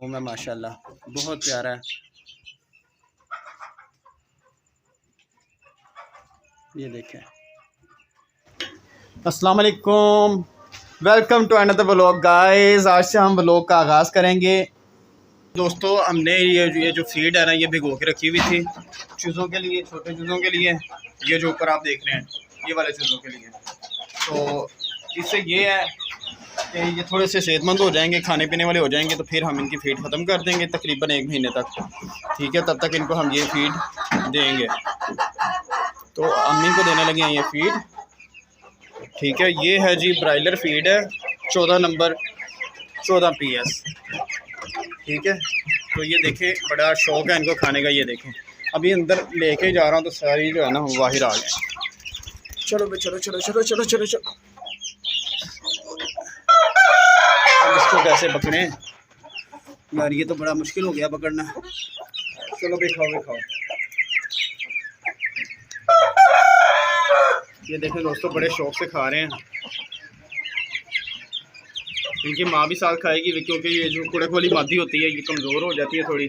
वो मैं माशाल्लाह बहुत प्यारा है। ये देखें। अस्सलाम वालेकुम, welcome to another vlog guys. आज से हम व्लॉग का आगाज़ करेंगे। दोस्तों हमने ये जो फीड है ना, ये भिगो के रखी हुई थी चूज़ों के लिए, छोटे चूज़ों के लिए। ये जो ऊपर आप देख रहे हैं, ये वाले चूज़ों के लिए। तो इससे ये है कि ये थोड़े से सेहतमंद हो जाएंगे, खाने पीने वाले हो जाएंगे। तो फिर हम इनकी फ़ीड ख़त्म कर देंगे तकरीबन 1 महीने तक, ठीक है। तब तक इनको हम ये फ़ीड देंगे। तो अम्मी को देने लगे हैं ये फ़ीड, ठीक है। ये है जी ब्रायलर फ़ीड है, 14 नंबर 14 PS, ठीक है। तो ये देखें, बड़ा शौक़ है इनको खाने का। ये देखें, अभी अंदर लेके जा रहा हूँ तो सारी जो है ना वो बाहर आ गए। चलो भाई, चलो चलो चलो चलो चलो चलो। अब इसको कैसे पकड़ें यार, ये तो बड़ा मुश्किल हो गया पकड़ना। चलो भाई, खाओ भाई खाओ। ये देखें दोस्तों, बड़े शौक़ से खा रहे हैं। इनकी माँ भी साथ खाएगी, क्योंकि ये जो कुड़क वाली मादी होती है ये कमज़ोर हो जाती है थोड़ी,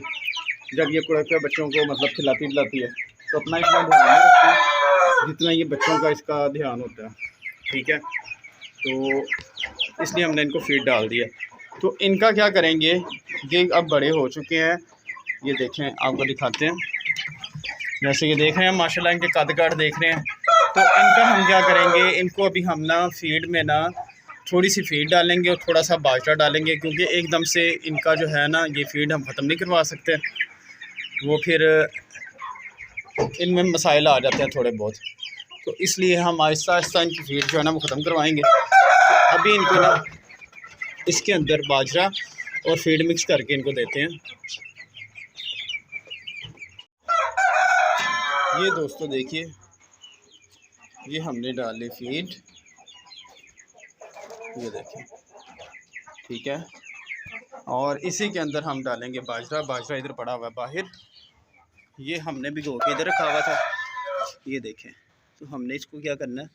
जब ये कुड़क के बच्चों को मतलब खिलाती पिलाती है। तो अपना इतना ध्यान नहीं रखती जितना ये बच्चों का इसका ध्यान होता है, ठीक है। तो इसलिए हमने इनको फीड डाल दिया। तो इनका क्या करेंगे, ये अब बड़े हो चुके हैं। ये देखें, आपको दिखाते हैं। जैसे ये देख रहे हैं माशाल्लाह, इनके कद काट देख रहे हैं। तो इनका हम क्या करेंगे, इनको अभी हम ना फीड में ना थोड़ी सी फीड डालेंगे और थोड़ा सा बाजरा डालेंगे, क्योंकि एकदम से इनका जो है ना ये फीड हम ख़त्म नहीं करवा सकते, वो फिर इनमें मसाइल आ जाते हैं थोड़े बहुत। तो इसलिए हम आहिस्ता आहिस्ता इनकी फीड जो है ना वो ख़त्म करवाएंगे। तो अभी इनको ना इसके अंदर बाजरा और फीड मिक्स करके इनको देते हैं। ये दोस्तों देखिए, ये हमने डाली फीड, ये देखें, ठीक है। और इसी के अंदर हम डालेंगे बाजरा। बाजरा इधर पड़ा हुआ है बाहर, ये हमने भिगो के इधर रखा हुआ था, ये देखें। तो हमने इसको क्या करना है,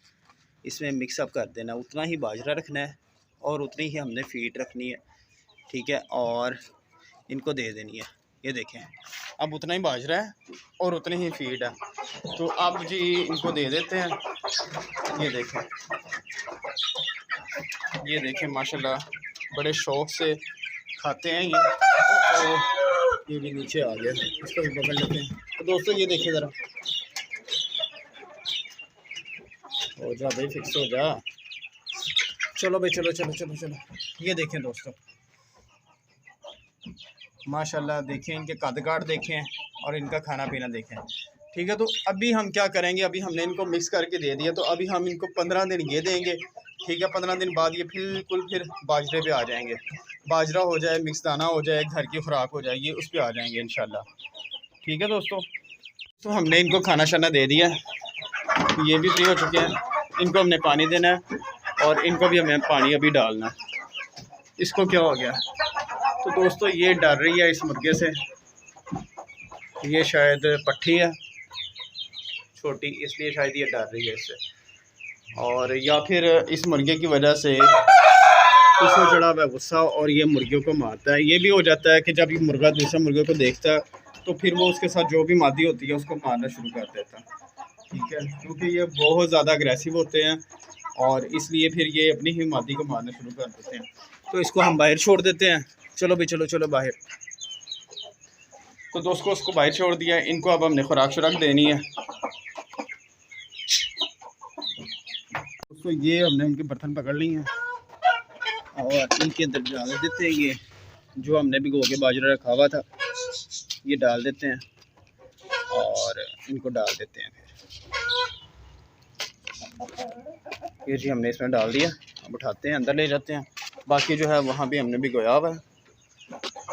इसमें मिक्सअप कर देना। उतना ही बाजरा रखना है और उतनी ही हमने फीड रखनी है, ठीक है। और इनको दे देनी है। ये देखें, अब उतना ही बाजरा है और उतनी ही फीड है। तो अब जी इनको दे देते हैं। ये देखें, ये देखें माशाल्लाह, बड़े शौक़ से खाते हैं ये। तो ये भी नीचे आ गया, इसको भी पकड़ लेते हैं। तो दोस्तों ये देखिए ज़रा, हो जा भाई, फिक्स हो जा। चलो भाई, चलो चलो चलो चलो। ये देखें दोस्तों माशाल्लाह, देखें इनके कद काट देखें और इनका खाना पीना देखें, ठीक है। तो अभी हम क्या करेंगे, अभी हमने इनको मिक्स करके दे दिया। तो अभी हम इनको 15 दिन ये देंगे, ठीक है। 15 दिन बाद ये बिल्कुल फिर बाजरे पे आ जाएंगे। बाजरा हो जाए, मिक्स दाना हो जाए, घर की खुराक हो जाएगी, उस पर आ जाएंगे इंशाल्लाह, ठीक है दोस्तों। तो हमने इनको खाना शाना दे दिया, ये भी फ्री हो चुके हैं। इनको हमने पानी देना है और इनको भी हमें पानी अभी डालना है। इसको क्या हो गया, तो दोस्तों ये डर रही है इस मुर्गे से। ये शायद पट्ठी है छोटी, इसलिए शायद ये डर रही है इससे। और या फिर इस मुर्गे की वजह से इसको चढ़ा हुआ गुस्सा और ये मुर्गियों को मारता है। ये भी हो जाता है कि जब ये मुर्गा दूसरे मुर्गे को देखता है तो फिर वो उसके साथ जो भी मादी होती है उसको मारना शुरू कर देता है, ठीक है। क्योंकि ये बहुत ज़्यादा अग्रेसिव होते हैं और इसलिए फिर ये अपनी ही मादी को मारना शुरू कर देते हैं। तो इसको हम बाहर छोड़ देते हैं। चलो भाई, चलो चलो बाहर। तो दोस्तों उसको बाहर छोड़ दिया। इनको अब हमने खुराक शुराक देनी है। दोस्तों ये हमने उनके बर्तन पकड़ लिए हैं और इनके अंदर डाल देते हैं ये जो हमने भिगो के बाजरा रखा हुआ था, ये डाल देते हैं और इनको डाल देते हैं। फिर ये जी हमने इसमें डाल दिया। अब उठाते हैं, अंदर ले जाते हैं। बाकी जो है वहाँ भी हमने भिगोया हुआ है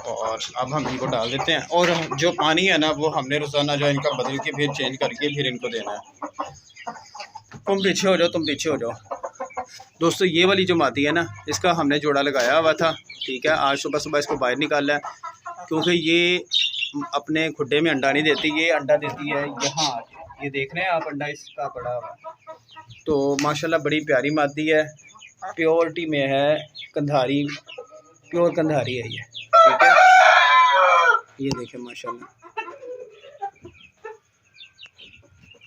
और अब हम इनको डाल देते हैं। और जो पानी है ना वो हमने रोज़ाना जो इनका बदल के फिर चेंज करके फिर इनको देना है। तुम पीछे हो जाओ, तुम पीछे हो जाओ। दोस्तों ये वाली जो मादी है ना, इसका हमने जोड़ा लगाया हुआ था, ठीक है। आज सुबह सुबह इसको बाहर निकाला है, क्योंकि ये अपने खुड्डे में अंडा नहीं देती। ये अंडा देती है यहाँ, ये देख रहे हैं आप, अंडा इसका पड़ा हुआ। तो माशाल्लाह बड़ी प्यारी मादी है, प्योरिटी में है, कंधारी, प्योर कंधारी है ये, ठीक है। ये देखें माशाल्लाह।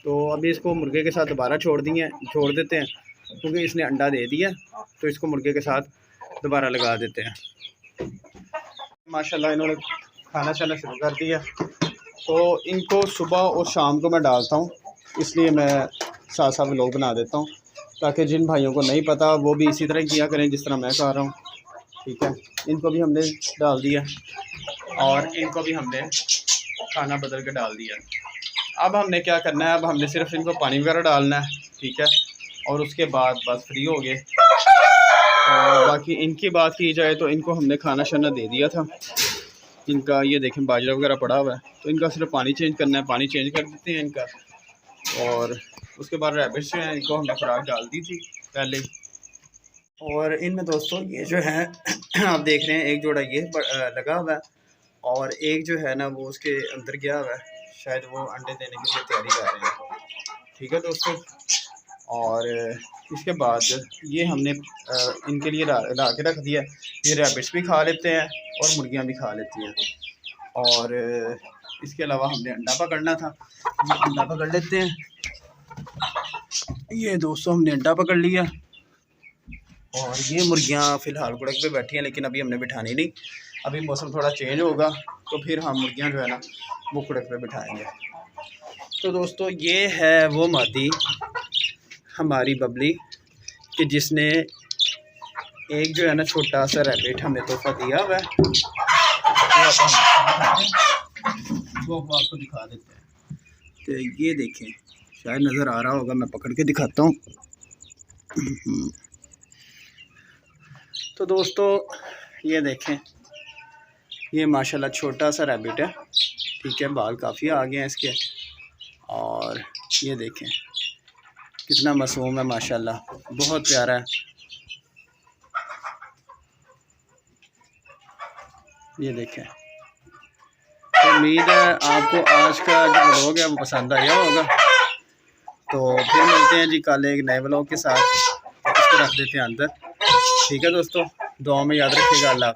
तो अभी इसको मुर्गे के साथ दोबारा छोड़ देते हैं, क्योंकि इसने अंडा दे दिया, तो इसको मुर्गे के साथ दोबारा लगा देते हैं। माशाल्लाह इन्होंने खाना शाना शुरू कर दिया। तो इनको सुबह और शाम को मैं डालता हूँ, इसलिए मैं साथ साथ व्लॉग बना देता हूँ, ताकि जिन भाइयों को नहीं पता वो भी इसी तरह किया करें जिस तरह मैं कर रहा हूँ। ठीक है, इनको भी हमने डाल दिया और इनको भी हमने खाना बदल के डाल दिया। अब हमने क्या करना है, अब हमने सिर्फ इनको पानी वगैरह डालना है। ठीक है, और उसके बाद बस फ्री हो गए। और बाकी इनकी बात की जाए तो इनको हमने खाना शाना दे दिया था। इनका ये देखें बाजरा वगैरह पड़ा हुआ है, तो इनका सिर्फ पानी चेंज करना है, पानी चेंज कर देते हैं इनका। और उसके बाद रैबिट्स जो हैं इनको हमने खुराक डाल दी थी पहले। और इनमें दोस्तों ये जो है आप देख रहे हैं, एक जोड़ा ये लगा हुआ है और एक जो है ना वो उसके अंदर गया हुआ है, शायद वो अंडे देने की तैयारी कर रहे हैं। ठीक है दोस्तों, और इसके बाद ये हमने इनके लिए ला के रख दिया। ये रैबिट्स भी खा लेते हैं और मुर्गियां भी खा लेती हैं। और इसके अलावा हमने अंडा पकड़ना था, ये अंडा पकड़ लेते हैं। ये दोस्तों हमने अंडा पकड़ लिया और ये मुर्गियां फ़िलहाल गुड़क पे बैठी हैं, लेकिन अभी हमने बिठानी नहीं। अभी मौसम थोड़ा चेंज होगा तो फिर हम मुर्गियां जो है ना वो गुड़क पे बिठाएंगे। तो दोस्तों ये है वो मादी हमारी बबली कि जिसने एक जो है ना छोटा सा रैबिट हमें तोहफा दिया हुआ है, वो आपको दिखा देते हैं। तो ये देखें, शायद नज़र आ रहा होगा, मैं पकड़ के दिखाता हूँ। तो दोस्तों ये देखें, ये माशाल्लाह छोटा सा रैबिट है। ठीक है, बाल काफ़ी आ गए हैं इसके। और ये देखें कितना मासूम है माशाल्लाह, बहुत प्यारा है। ये देखें, तो उम्मीद है आपको आज का जो व्लॉग है वो पसंद आया होगा। तो फिर मिलते हैं जी कल एक नए व्लॉग के साथ। तो इसको रख देते हैं अंदर। ठीक है दोस्तों, दुआ में याद रखिएगा। अल्लाह।